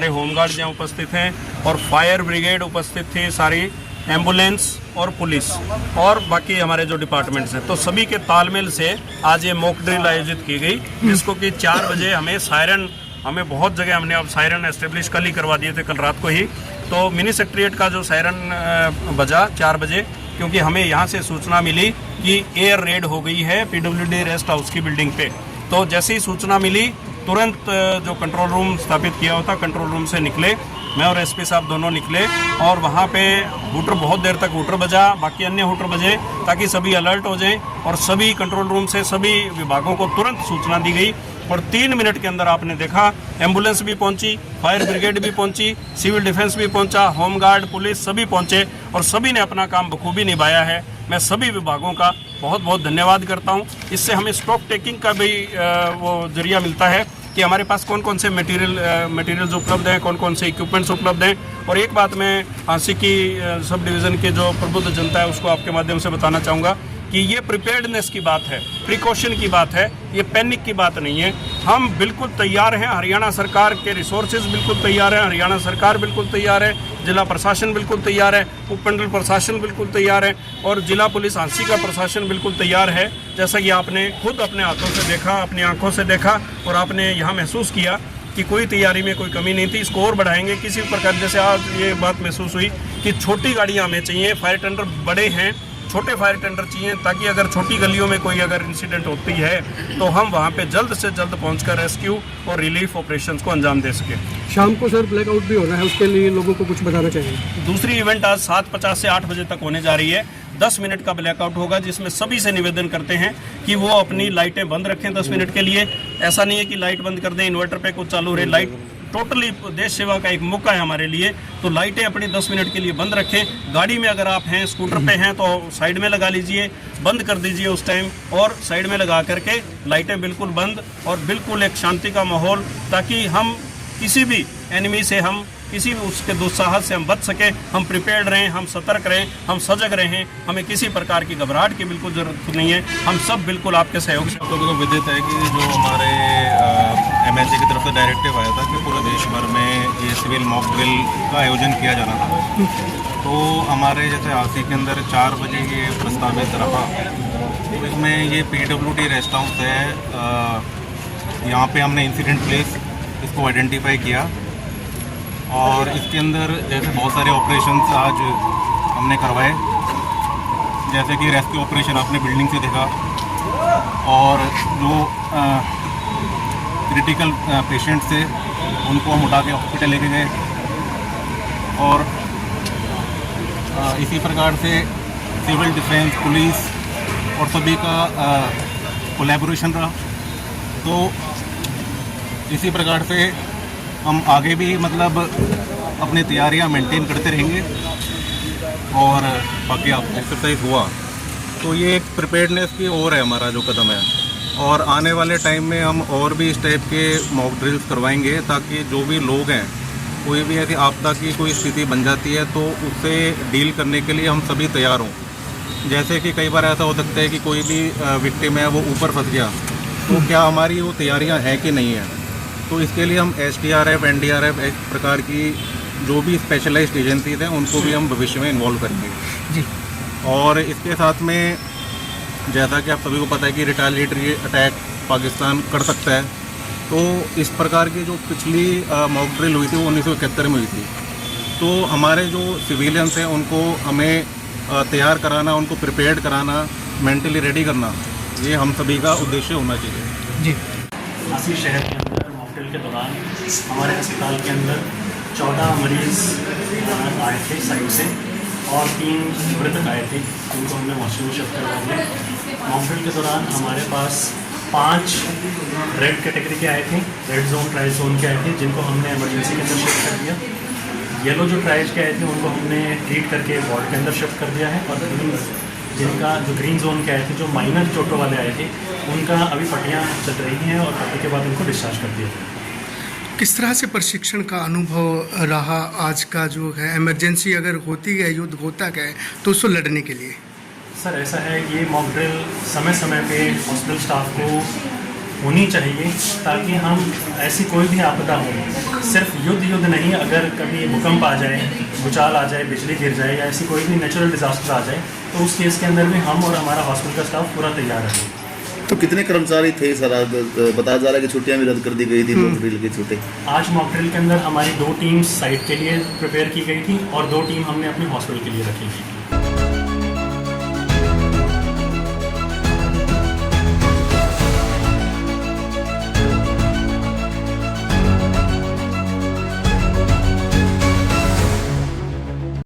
सारे होमगार्ड यहाँ उपस्थित हैं और फायर ब्रिगेड उपस्थित थी, सारी एम्बुलेंस और पुलिस और बाकी हमारे जो डिपार्टमेंट्स हैं, तो सभी के तालमेल से आज ये मॉक ड्रिल आयोजित की गई, जिसको कि 4 बजे हमें सायरन, हमें बहुत जगह हमने अब सायरन एस्टेब्लिश कल ही करवा दिए थे, कल रात को ही। तो मिनी सेक्रेटरीट का जो सायरन बजा 4 बजे, क्योंकि हमें यहाँ से सूचना मिली कि एयर रेड हो गई है PWD रेस्ट हाउस की बिल्डिंग पे। तो जैसे ही सूचना मिली तुरंत जो कंट्रोल रूम स्थापित किया होता, कंट्रोल रूम से निकले, मैं और SP साहब दोनों निकले और वहाँ पे हूटर, बहुत देर तक हूटर बजा, बाकी अन्य हूटर बजे, ताकि सभी अलर्ट हो जाएं और सभी कंट्रोल रूम से सभी विभागों को तुरंत सूचना दी गई। और 3 मिनट के अंदर आपने देखा एम्बुलेंस भी पहुंची, फायर ब्रिगेड भी पहुंची, सिविल डिफेंस भी पहुंचा, होमगार्ड, पुलिस सभी पहुंचे और सभी ने अपना काम बखूबी निभाया है। मैं सभी विभागों का बहुत बहुत धन्यवाद करता हूं। इससे हमें स्टॉक टेकिंग का भी वो जरिया मिलता है कि हमारे पास कौन कौन से मटेरियल्स उपलब्ध हैं, कौन कौन से इक्विपमेंट्स उपलब्ध हैं। और एक बात मैं झांसी की सब डिवीज़न के जो प्रबुद्ध जनता है उसको आपके माध्यम से बताना चाहूँगा कि ये प्रिपेयर्डनेस की बात है, प्रिकॉशन की बात है, ये पैनिक की बात नहीं है। हम बिल्कुल तैयार हैं, हरियाणा सरकार के रिसोर्सेज बिल्कुल तैयार हैं, हरियाणा सरकार बिल्कुल तैयार है, जिला प्रशासन बिल्कुल तैयार है, उपमंडल प्रशासन बिल्कुल तैयार है और जिला पुलिस झांसी का प्रशासन बिल्कुल तैयार है। जैसा कि आपने खुद अपने हाथों से देखा, अपनी आंखों से देखा और आपने यहाँ महसूस किया कि कोई तैयारी में कोई कमी नहीं थी। इसको और बढ़ाएंगे किसी प्रकार, जैसे आज ये बात महसूस हुई कि छोटी गाड़ियाँ हमें चाहिए, फायर टेंडर बड़े हैं, छोटे फायर टेंडर चाहिए, ताकि अगर छोटी गलियों में कोई अगर इंसिडेंट होती है तो हम वहां पे जल्द से जल्द पहुंचकर रेस्क्यू और रिलीफ ऑपरेशंस को अंजाम दे सके। शाम को सर ब्लैकआउट भी हो रहा है, उसके लिए लोगों को कुछ बताना चाहिए। दूसरी इवेंट आज 7:50 से 8 बजे तक होने जा रही है। 10 मिनट का ब्लैकआउट होगा, जिसमें सभी से निवेदन करते हैं कि वो अपनी लाइटें बंद रखें 10 मिनट के लिए। ऐसा नहीं है कि लाइट बंद कर दें, इन्वर्टर पे कुछ चालू रहे, लाइट टोटली देश सेवा का एक मौका है हमारे लिए, तो लाइटें अपनी 10 मिनट के लिए बंद रखें। गाड़ी में अगर आप हैं, स्कूटर पे हैं, तो साइड में लगा लीजिए, बंद कर दीजिए उस टाइम और साइड में लगा करके लाइटें बिल्कुल बंद और बिल्कुल एक शांति का माहौल, ताकि हम किसी भी एनिमी से, हम किसी भी उसके दुस्साहस से हम बच सके। हम प्रिपेयर्ड रहें, हम सतर्क रहें, हम सजग रहें, हमें किसी प्रकार की घबराहट की बिल्कुल ज़रूरत नहीं है। हम सब बिल्कुल आपके सहयोग से। तो विदित है कि जो हमारे MHA की तरफ से डायरेक्टिव आया था कि पूरे देश भर में ये सिविल मॉक ड्रिल का आयोजन किया जाना था, तो हमारे जैसे झांसी के अंदर 4 बजे ये प्रस्तावित रहा। तो इसमें ये PWD रेस्ट हाउस है, यहाँ पे हमने इंसिडेंट प्लेस इसको आइडेंटिफाई किया और इसके अंदर जैसे बहुत सारे ऑपरेशंस आज हमने करवाए, जैसे कि रेस्क्यू ऑपरेशन आपने बिल्डिंग से देखा और जो क्रिटिकल पेशेंट्स थे उनको हम उठा के हॉस्पिटल लेके गए और इसी प्रकार से सिविल डिफेंस, पुलिस और सभी का कोलैबोरेशन रहा। तो इसी प्रकार से हम आगे भी मतलब अपनी तैयारियां मेंटेन करते रहेंगे और बाकी आप एक्सरसाइज हुआ तो ये एक प्रिपेयर्डनेस की ओर है हमारा जो कदम है, और आने वाले टाइम में हम और भी इस टाइप के मॉक ड्रिल्स करवाएंगे ताकि जो भी लोग हैं, कोई भी ऐसी आपदा की कोई स्थिति बन जाती है तो उससे डील करने के लिए हम सभी तैयार हों। जैसे कि कई बार ऐसा हो सकता है कि कोई भी विक्टिम है वो ऊपर फंस गया, तो क्या हमारी वो तैयारियां हैं कि नहीं है। तो इसके लिए हम SDRF, NDRF एक प्रकार की जो भी स्पेशलाइज्ड एजेंसीज हैं उनको भी हम भविष्य में इन्वॉल्व करेंगे जी। और इसके साथ में जैसा कि आप सभी को पता है कि रिटेलिएटरी अटैक पाकिस्तान कर सकता है, तो इस प्रकार की जो पिछली मॉक ड्रिल हुई थी वो 1971 में हुई थी। तो हमारे जो सिविलियंस हैं उनको हमें तैयार कराना, उनको प्रिपेयर्ड कराना, मेंटली रेडी करना, ये हम सभी का उद्देश्य होना चाहिए जी। झांसी शहर के अंदर मॉक ड्रिल के दौरान हमारे अस्पताल के अंदर 14 मरीज आए थे साइड से और 3 मृतक आए थे जिनको हमने वॉशरूम में शिफ्ट करवाएंगे। मॉक ड्रिल के दौरान हमारे पास 5 रेड कैटेगरी के आए थे, रेड जोन, ट्राई जोन के आए थे, जिनको हमने इमरजेंसी के अंदर शिफ्ट कर दिया। येलो जो ट्राइज के आए थे उनको हमने ट्रीट करके वार्ड के अंदर शिफ्ट कर दिया है, और जिनका जो ग्रीन जोन के आए थे, जो माइनर चोटों वाले आए थे, उनका अभी पट्टियाँ चल रही हैं और पट्टी के बाद उनको डिस्चार्ज कर दिया गया। किस तरह से प्रशिक्षण का अनुभव रहा आज का जो है, इमरजेंसी अगर होती है, युद्ध होता है तो उसको लड़ने के लिए? सर ऐसा है, ये मॉक ड्रिल समय समय पे हॉस्पिटल स्टाफ को होनी चाहिए, ताकि हम ऐसी कोई भी आपदा हो, सिर्फ युद्ध नहीं, अगर कभी भूकंप आ जाए, भूचाल आ जाए, बिजली गिर जाए या ऐसी कोई भी नेचुरल डिजास्टर आ जाए, तो उस केस के अंदर भी हम और हमारा हॉस्पिटल का स्टाफ पूरा तैयार है। तो कितने कर्मचारी थे सर? आज बताया जा रहा है कि छुट्टियां भी रद्द कर दी गई थी, मॉक ड्रिल की छुट्टी। आज मॉक ड्रिल के अंदर हमारी 2 टीम्स साइट के लिए प्रिपेयर की गई थी और 2 टीम हमने अपने हॉस्पिटल के लिए रखी थी।